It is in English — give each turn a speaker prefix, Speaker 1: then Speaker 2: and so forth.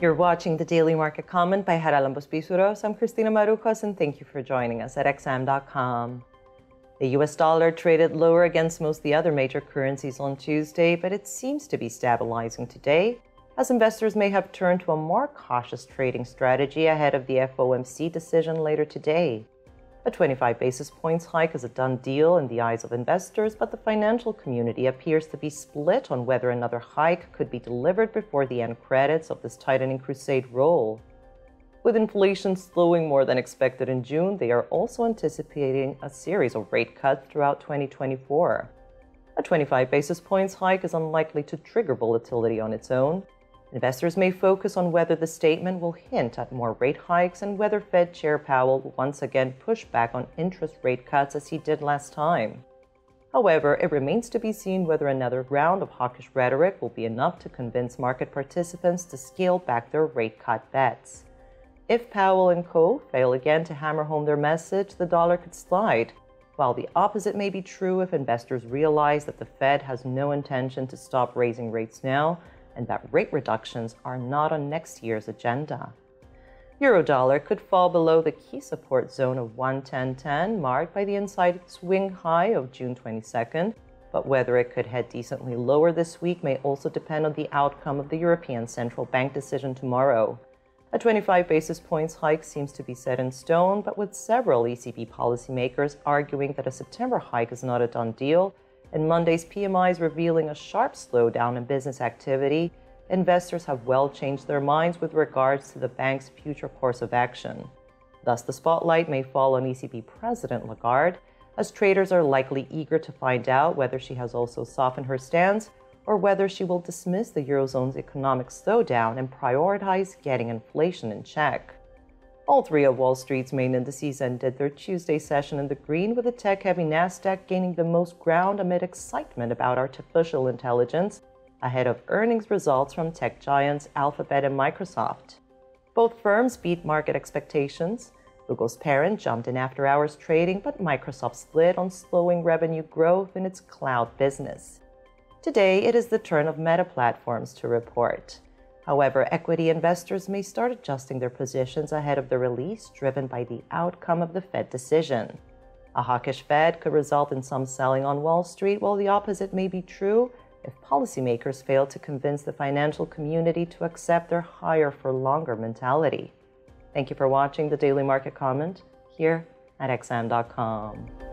Speaker 1: You're watching the Daily Market Comment by Haralambos Pisuros. I'm Christina Marucos, and thank you for joining us at XM.com. The US dollar traded lower against most of the other major currencies on Tuesday, but it seems to be stabilizing today, as investors may have turned to a more cautious trading strategy ahead of the FOMC decision later today. A 25 basis points hike is a done deal in the eyes of investors, but the financial community appears to be split on whether another hike could be delivered before the end credits of this tightening crusade roll. With inflation slowing more than expected in June, they are also anticipating a series of rate cuts throughout 2024. A 25 basis points hike is unlikely to trigger volatility on its own. Investors may focus on whether the statement will hint at more rate hikes and whether Fed Chair Powell will once again push back on interest rate cuts as he did last time. However, it remains to be seen whether another round of hawkish rhetoric will be enough to convince market participants to scale back their rate cut bets. If Powell and co. fail again to hammer home their message, the dollar could slide, while the opposite may be true if investors realize that the Fed has no intention to stop raising rates now and that rate reductions are not on next year's agenda. Eurodollar could fall below the key support zone of 110.10, marked by the inside swing high of June 22nd, but whether it could head decently lower this week may also depend on the outcome of the European Central Bank decision tomorrow. A 25 basis points hike seems to be set in stone, but with several ECB policymakers arguing that a September hike is not a done deal, and Monday's PMIs revealing a sharp slowdown in business activity, investors have well changed their minds with regards to the bank's future course of action. Thus, the spotlight may fall on ECB President Lagarde, as traders are likely eager to find out whether she has also softened her stance or whether she will dismiss the Eurozone's economic slowdown and prioritize getting inflation in check. All three of Wall Street's main indices ended their Tuesday session in the green, with the tech-heavy Nasdaq gaining the most ground amid excitement about artificial intelligence ahead of earnings results from tech giants Alphabet and Microsoft. Both firms beat market expectations. Google's parent jumped in after-hours trading, but Microsoft slid on slowing revenue growth in its cloud business. Today, it is the turn of Meta Platforms to report. However, equity investors may start adjusting their positions ahead of the release, driven by the outcome of the Fed decision. A hawkish Fed could result in some selling on Wall Street, while the opposite may be true if policymakers fail to convince the financial community to accept their higher for longer mentality. Thank you for watching the Daily Market Comment here at XM.com.